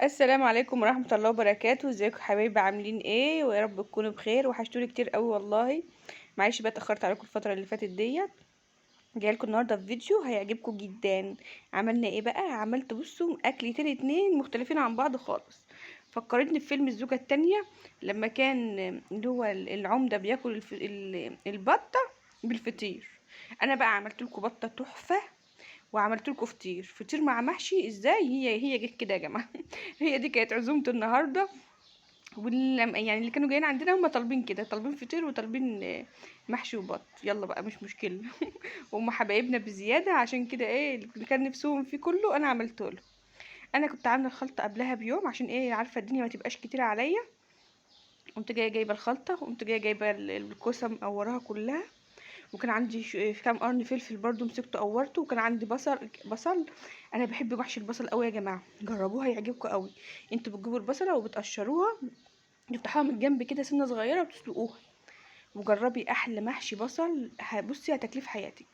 السلام عليكم ورحمة الله وبركاته. ازيكم حبايبي؟ عاملين ايه؟ ويا رب تكونوا بخير. وحشتوني كتير قوي والله. معلش بقى اتأخرت عليكم الفترة اللي فاتت ديت. جاي لكم النهارده في فيديو هيعجبكم جدا. عملنا ايه بقى؟ عملت بصوا اكلتين اتنين مختلفين عن بعض خالص. فكرتني بفيلم الزوجة التانية، لما كان اللي هو العمدة بياكل البطة بالفطير. انا بقى عملت لكم بطة تحفة، وعملت لكم فطير مع محشي. ازاي هي جت كده يا جماعه؟ هي دي كانت عزومه النهارده. يعني اللي كانوا جايين عندنا هم طالبين كده، طالبين فطير وطالبين محشي وبط. يلا بقى مش مشكله. هم حبايبنا بزياده، عشان كده ايه اللي كان نفسهم فيه كله انا عملته له. انا كنت عامله الخلطه قبلها بيوم، عشان ايه عارفه الدنيا ما تبقاش كتير عليا. قمت جايه جايبه الخلطه، وقمت جايه جايبه الكوسه مقوراها كلها. وكان عندي كام قرن فلفل برضو مسكته قورته، وكان عندي بصل. انا بحب محشي البصل قوي يا جماعه، جربوها هيعجبكم قوي. انتوا بتجيبوا البصله وبتقشروها، تفتحوها من الجنب كده سنه صغيره وتسلقوها. وجربي احلى محشي بصل، بصي هتاكليه في حياتك.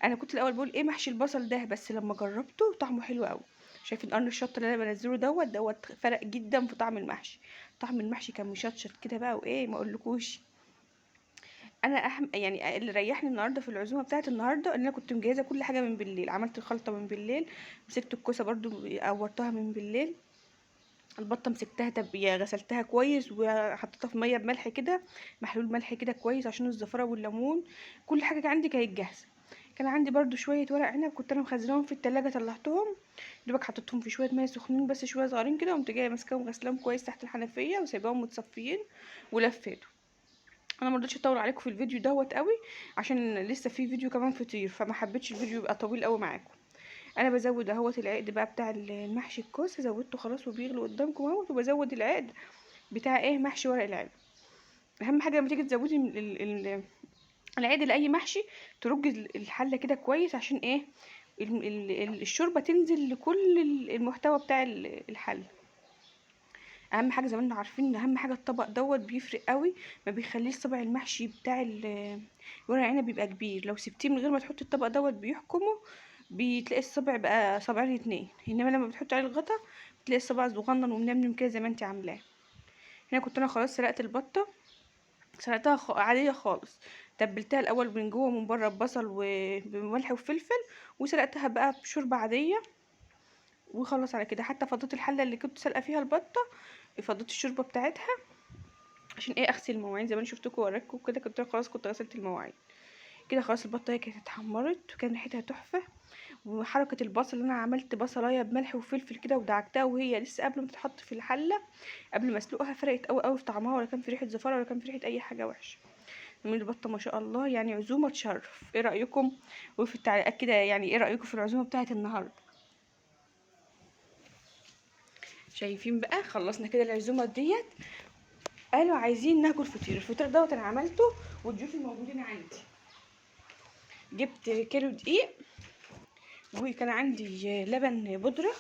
انا كنت الاول بقول ايه محشي البصل ده، بس لما جربته طعمه حلو قوي. شايفين قرن الشطه اللي انا بنزله دوت فرق جدا في طعم المحشي. طعم المحشي كان مشطشط كده بقى، وايه ما اقولكوش. انا يعني اللي ريحني النهارده في العزومه بتاعت النهارده ان انا كنت مجهزه كل حاجه من بالليل. عملت الخلطه من بالليل، مسكت الكوسه برضو قورتها من بالليل. البطه مسكتها غسلتها كويس وحطيتها في ميه بملح كده، محلول ملح كده كويس عشان الزفره والليمون. كل حاجه عندي كانت جاهزه. كان عندي برضو شويه ورق عنب كنت انا مخزناهم في التلاجة، طلعتهم دوبك حطيتهم في شويه ميه سخنين بس شويه صغيرين كده، وقمت جايه ماسكاهم غسلاهم كويس تحت الحنفيه وسايباهم متصفيين ولفيته. انا ما رضيتش اطول عليكم في الفيديو دوت قوي، عشان لسه في فيديو كمان فطير، فما حبيتش الفيديو يبقى طويل قوي معاكم. انا بزود اهوت العقد بقى بتاع المحشي الكوسه، زودته خلاص وبيغلي قدامكم اهوت. وبزود العقد بتاع ايه محشي ورق العنب. اهم حاجه لما تيجي تزودي العقد لاي محشي، ترجي الحله كده كويس، عشان ايه الشوربه تنزل لكل المحتوى بتاع الحله. اهم حاجه زي ما انتم عارفين، اهم حاجه الطبق دوت بيفرق قوي. ما بيخليش صبع المحشي بتاع ورق العنب بيبقى كبير. لو سبتيه من غير ما تحطي الطبق دوت بيحكمه، بتلاقي الصبع بقى صبعين اتنين. انما لما بتحطي عليه الغطا بتلاقي الصبع صغنن ومنمنم كده زي ما انت عاملاه. هنا كنت انا خلاص سلقت البطه، سلقتها عاديه خالص. تبلتها الاول من جوه ومن بره ببصل وبملح وفلفل، وسلقتها بقى بشوربه عاديه. وخلص على كده. حتى فضيت الحله اللي كنت سلقه فيها البطه، فضيت الشوربه بتاعتها عشان ايه اغسل المواعين. زي ما انا شفتكم وراكم كده، كنت خلاص كنت غسلت المواعين كده. خلاص البطه هي كانت اتحمرت وكان ريحتها تحفه. وحركه البصل اللي انا عملت بصلايه بملح وفلفل كده ودعكتها وهي لسه قبل ما تتحط في الحله، قبل ما اسلقها، فرقت قوي قوي في طعمها. ولا كان في ريحه زفاره ولا كان في ريحه اي حاجه وحشه. من البطه ما شاء الله، يعني عزومه تشرف. ايه رايكم؟ وفي التعليقات كده يعني ايه رايكم في العزومه بتاعت النهارده؟ شايفين بقى خلصنا كده العزومه ديت. قالوا عايزين ناكل فطير. الفطير دوت انا عملته والضيوف الموجودين عندي. جبت كيلو دقيق، وكان عندي لبن بودرة.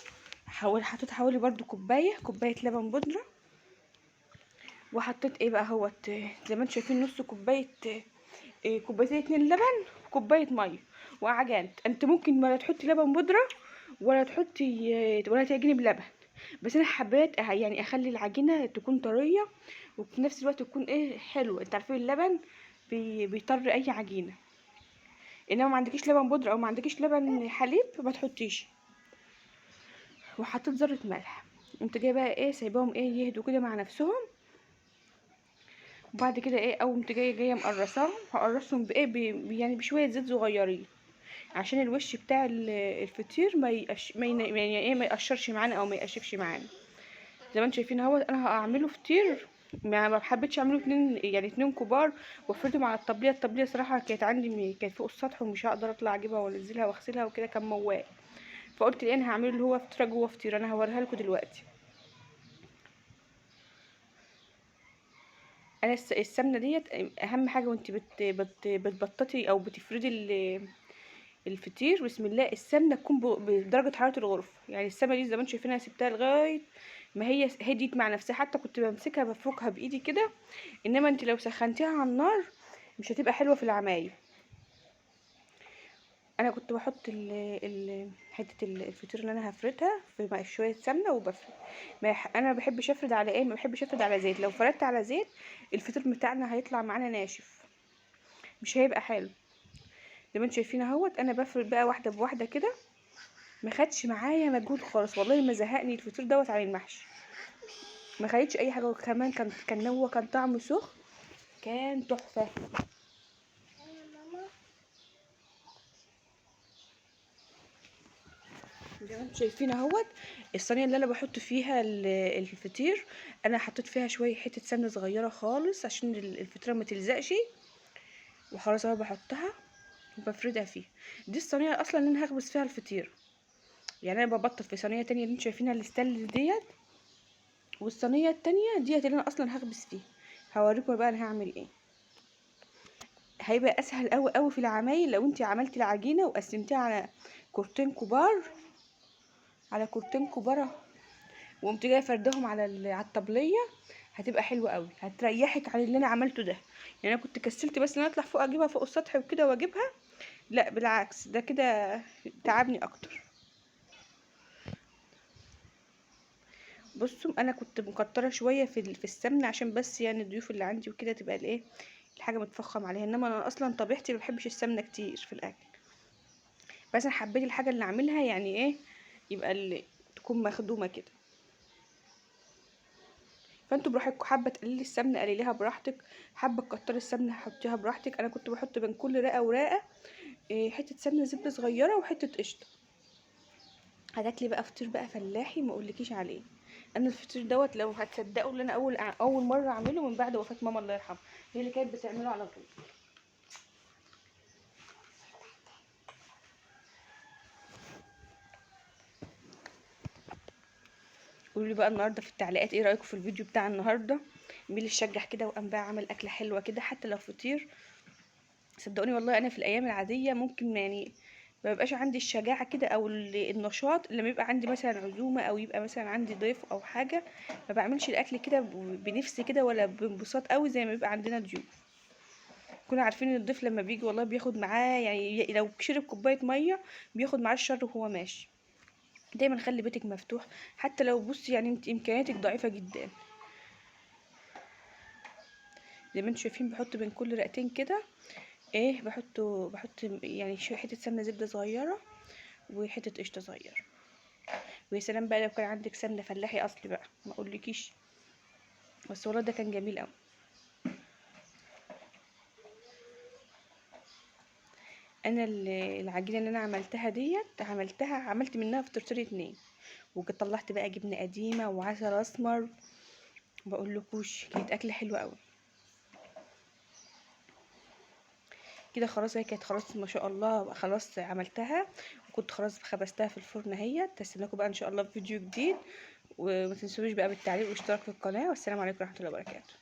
حطيت حوالي برضو كوباية لبن بودرة. وحطيت ايه بقى هوت زي ما انتم شايفين نص كوباية، كوبايتين اتنين لبن، كوباية مية. وعجنت. انت ممكن ولا تحطي لبن بودرة ولا تحطي ولا تعجني بلبن. بس انا حبيت يعني اخلي العجينة تكون طرية، وفي نفس الوقت تكون ايه حلوة. انت عارفين اللبن بيطر اي عجينة. انما ما عندكيش لبن بودرة او ما عندكيش لبن حليب ما تحطيش. وحطيت ذرة ملح. قمت جايه بقى ايه سايباهم ايه يهدوا كده مع نفسهم. وبعد كده ايه او قمت جايه مقرصاهم. هقرصهم بايه يعني بشويه زيت صغيرين، عشان الوش بتاع الفطير يعني ايه ما يقشرش معانا او ما يقشفش معانا. زي ما انتم شايفين اهوت انا هعمله فطير. ما حبيتش اعمله اتنين، يعني اتنين كبار وافردهم على الطبليه. الطبليه صراحه كانت عندي كانت فوق السطح ومش هقدر اطلع اجيبها وانزلها واغسلها وكده، كان موال. فقلت ايه انا هعمله اللي هو فطيره جوه فطيره. انا هوريها لكم دلوقتي. انا السمنه ديت اهم حاجه وانت بتبططي او بتفردي الفطير. بسم الله، السمنه تكون بدرجه حراره الغرفه. يعني السمنه دي زي ما انتم شايفينها سبتها لغايه ما هي هديت مع نفسها. حتى كنت بمسكها بفركها بايدي كده. انما انت لو سخنتيها على النار مش هتبقى حلوه في العمايل. انا كنت بحط حته الفطير اللي انا هفردها في مع شويه سمنه وبفرد. انا ما بحبش افرد على ايه، ما بحبش افرد على زيت. لو فردت على زيت الفطير بتاعنا هيطلع معانا ناشف، مش هيبقى حلو. زي ما انتم شايفين اهوت، انا بفرد بقى واحده بواحده كده، ما خدش معايا مجهود خالص والله، ما زهقني الفطير دوت عن المحشي، ما خدتش اي حاجه. وكمان كان طعمه سخن، كان تحفه. زي ما انتم شايفين اهوت، الصينيه اللي انا بحط فيها الفطير، انا حطيت فيها شويه حته سمنه صغيره خالص عشان الفطيره ما تلزقش، وخلاص اهو بحطها وبفردها فيها. دي الصينيه اصلا اللي انا هخبز فيها الفطير. يعني انا ببطل في صينيه تانية اللي انتم شايفينها الستانلس ديت، والصينيه التانية ديت اللي انا اصلا هخبز فيها. هوريكم بقى انا هعمل ايه. هيبقى اسهل قوي قوي في العمايل لو انت عملتي العجينه وقسمتيها على كورتين كبار، على كورتين كبار، وقمت جايه فردهم على الطبليه. هتبقى حلوه قوي، هتريحك عن اللي انا عملته ده. يعني انا كنت كسلت بس ان انا اطلع فوق اجيبها فوق السطح وكده واجيبها، لا بالعكس ده كده تعبني اكتر. بصوا انا كنت مكتره شويه في السمنه عشان بس يعني الضيوف اللي عندي وكده تبقى الايه الحاجه متفخم عليها، انما انا اصلا طبيعتي ما بحبش السمنه كتير في الاكل. بس انا حبيت الحاجه اللي اعملها يعني ايه، يبقى اللي تكون مخدومه كده. فانتوا براحتكم، حابه تقللي السمنه قلليها براحتك، حابه تكتري السمنه حطيها براحتك. انا كنت بحط بين كل رقه ورقه حته سمنه زبده صغيره وحته قشطه. هتاكلي بقى فطير بقى فلاحي ما اقولكيش عليه. انا الفطير دوت لو هتصدقوا ان انا اول مره اعمله من بعد وفاه ماما الله يرحمها، هي اللي كانت بتعمله على طول. قولوا لي بقى النهارده في التعليقات ايه رايكم في الفيديو بتاع النهارده. مين اللي شجع كده وقام بقى عمل اكله حلوه كده حتى لو فطير. صدقوني والله انا في الايام العاديه ممكن يعني ما بيبقاش عندي الشجاعه كده او النشاط، لما يبقى عندي مثلا عزومه او يبقى مثلا عندي ضيف او حاجه، ما بعملش الاكل كده بنفسي كده ولا بانبساط قوي زي ما بيبقى عندنا ضيوف. كنا عارفين ان الضيف لما بيجي والله بياخد معاه، يعني لو شرب كوبايه ميه بياخد معاه الشر وهو ماشي. دايما خلي بيتك مفتوح، حتى لو بصي يعني انت امكانياتك ضعيفه جدا. زي ما انتم شايفين بحط بين كل رقتين كده ايه، بحط يعني شويه حته سمنه زبده صغيره وحته قشطه صغيره. ويا سلام بقى لو كان عندك سمنه فلاحي اصلي بقى ما اقولكيش. بس والله ده كان جميل قوي. انا العجينه اللي انا عملتها ديت عملت منها فطيرتين اتنين، وطلعت بقى جبنه قديمه وعسل اسمر. بقولكوش كانت اكله حلوه قوي. كده خلاص هي كانت خلاص ما شاء الله خلاص عملتها، وكنت خلاص خبزتها في الفرن. هي تستناكم بقى ان شاء الله في فيديو جديد، وما تنسوش بقى بالتعليق والاشتراك في القناه. والسلام عليكم ورحمه الله وبركاته.